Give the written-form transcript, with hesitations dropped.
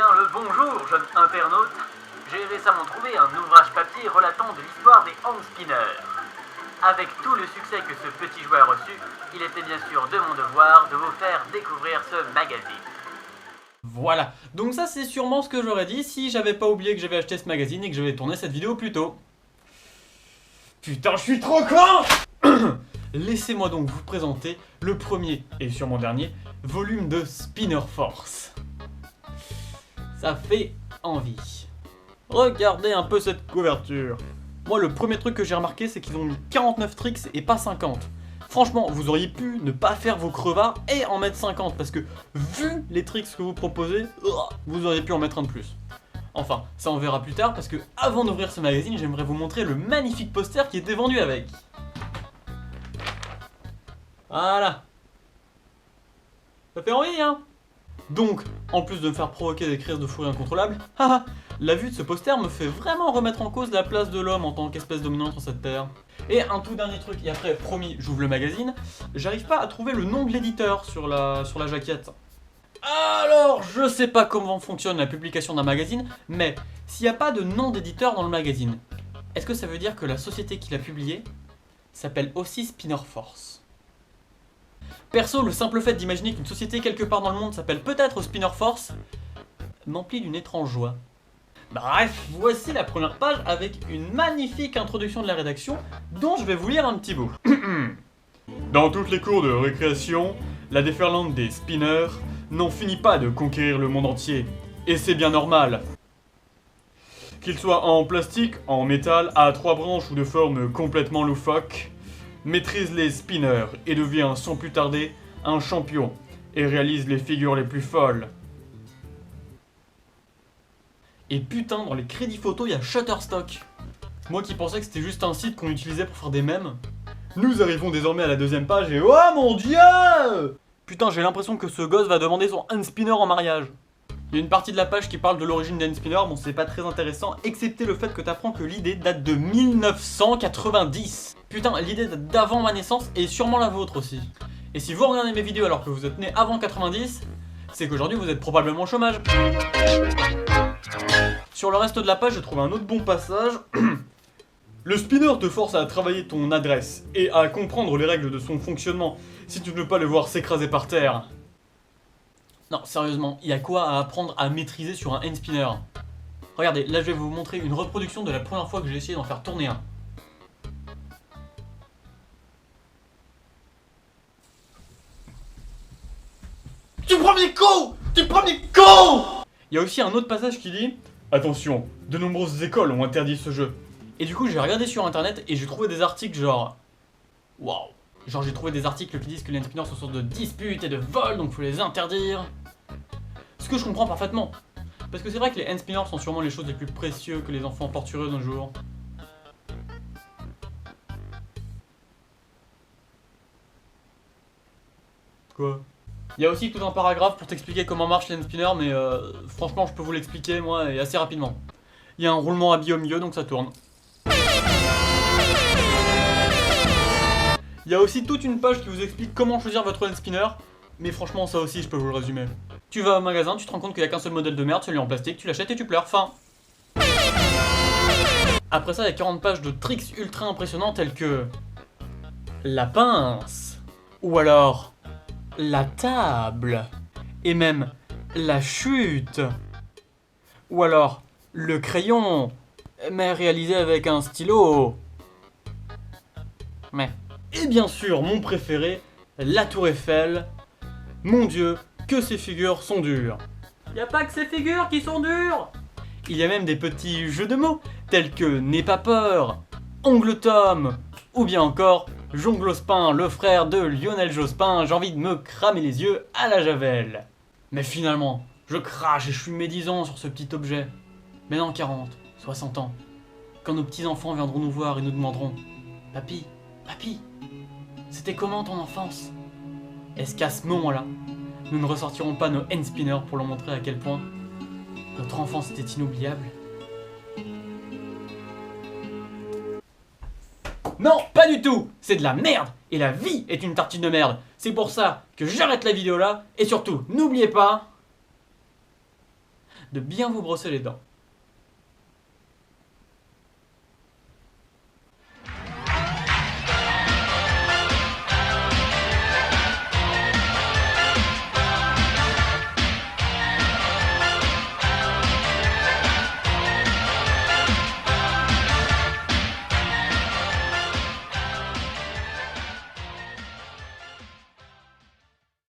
bien le bonjour, jeune internaute. J'ai récemment trouvé un ouvrage papier relatant de l'histoire des hand spinners. Avec tout le succès que ce petit jouet a reçu, il était bien sûr de mon devoir de vous faire découvrir ce magazine. Voilà, donc ça c'est sûrement ce que j'aurais dit si j'avais pas oublié que j'avais acheté ce magazine et que j'avais tourné cette vidéo plus tôt. Putain, je suis trop con. Laissez-moi donc vous présenter le premier, et sûrement dernier, volume de Spinner Force. Ça fait envie. Regardez un peu cette couverture. Moi, le premier truc que j'ai remarqué, c'est qu'ils ont mis 49 tricks et pas 50. Franchement, vous auriez pu ne pas faire vos crevards et en mettre 50, parce que vu les tricks que vous proposez, vous auriez pu en mettre un de plus. Enfin, ça on verra plus tard, parce que avant d'ouvrir ce magazine, j'aimerais vous montrer le magnifique poster qui était vendu avec. Voilà. Ça fait envie, hein? Donc, en plus de me faire provoquer des crises de fou rire incontrôlables, la vue de ce poster me fait vraiment remettre en cause la place de l'homme en tant qu'espèce dominante sur cette terre. Et un tout dernier truc, et après, promis, j'ouvre le magazine, j'arrive pas à trouver le nom de l'éditeur sur la jaquette. Alors, je sais pas comment fonctionne la publication d'un magazine, mais s'il n'y a pas de nom d'éditeur dans le magazine, est-ce que ça veut dire que la société qui l'a publié s'appelle aussi Spinner Force? Perso, le simple fait d'imaginer qu'une société quelque part dans le monde s'appelle peut-être Spinner Force m'emplit d'une étrange joie. Bref, voici la première page avec une magnifique introduction de la rédaction dont je vais vous lire un petit bout. Dans toutes les cours de récréation, la déferlante des spinners n'en finit pas de conquérir le monde entier. Et c'est bien normal. Qu'il soit en plastique, en métal, à 3 branches ou de forme complètement loufoque, maîtrise les spinners et devient sans plus tarder un champion et réalise les figures les plus folles. Et putain, dans les crédits photos, il y a Shutterstock. Moi qui pensais que c'était juste un site qu'on utilisait pour faire des mèmes. Nous arrivons désormais à la deuxième page et oh mon dieu! Putain, j'ai l'impression que ce gosse va demander son hand spinner en mariage. Il y a une partie de la page qui parle de l'origine des hand spinners, bon c'est pas très intéressant, excepté le fait que t'apprends que l'idée date de 1990. Putain, l'idée date d'avant ma naissance et sûrement la vôtre aussi. Et si vous regardez mes vidéos alors que vous êtes né avant 90, c'est qu'aujourd'hui vous êtes probablement au chômage. Sur le reste de la page, j'ai trouvé un autre bon passage. Le spinner te force à travailler ton adresse et à comprendre les règles de son fonctionnement si tu ne veux pas le voir s'écraser par terre. Non, sérieusement, il y a quoi à apprendre à maîtriser sur un hand spinner? Regardez, là je vais vous montrer une reproduction de la première fois que j'ai essayé d'en faire tourner un. Du premier coup! Du premier coup! Il y a aussi un autre passage qui dit « Attention, de nombreuses écoles ont interdit ce jeu. » Et du coup j'ai regardé sur internet et j'ai trouvé des articles genre... Waouh! Genre j'ai trouvé des articles qui disent que les hand spinners sont source de disputes et de vols, donc faut les interdire. Ce que je comprends parfaitement. Parce que c'est vrai que les hand spinners sont sûrement les choses les plus précieuses que les enfants portent sur eux de nos jours. Quoi? Il y a aussi tout un paragraphe pour t'expliquer comment marche les hand spinners, mais franchement je peux vous l'expliquer moi et assez rapidement. Il y a un roulement à billes au milieu donc ça tourne. Il y a aussi toute une page qui vous explique comment choisir votre hand spinner, mais franchement ça aussi je peux vous le résumer. Tu vas au magasin, tu te rends compte qu'il n'y a qu'un seul modèle de merde, celui en plastique, tu l'achètes et tu pleures, fin. Après ça il y a 40 pages de tricks ultra impressionnants tels que... la pince, ou alors... la table, et même la chute, ou alors le crayon, mais réalisé avec un stylo. Mais... et bien sûr, mon préféré, la tour Eiffel. Mon dieu, que ces figures sont dures. Y a pas que ces figures qui sont dures. Il y a même des petits jeux de mots, tels que N'aie pas peur, Ongle Tom, ou bien encore Jonglospin, le frère de Lionel Jospin, j'ai envie de me cramer les yeux à la javel. Mais finalement, je crache et je suis médisant sur ce petit objet. Mais dans 40, 60 ans, quand nos petits-enfants viendront nous voir et nous demanderont « Papy, papy, c'était comment ton enfance ?» Est-ce qu'à ce moment-là, nous ne ressortirons pas nos hand spinners pour leur montrer à quel point notre enfance était inoubliable? Non, pas du tout! C'est de la merde! Et la vie est une tartine de merde! C'est pour ça que j'arrête la vidéo là, et surtout, n'oubliez pas de bien vous brosser les dents.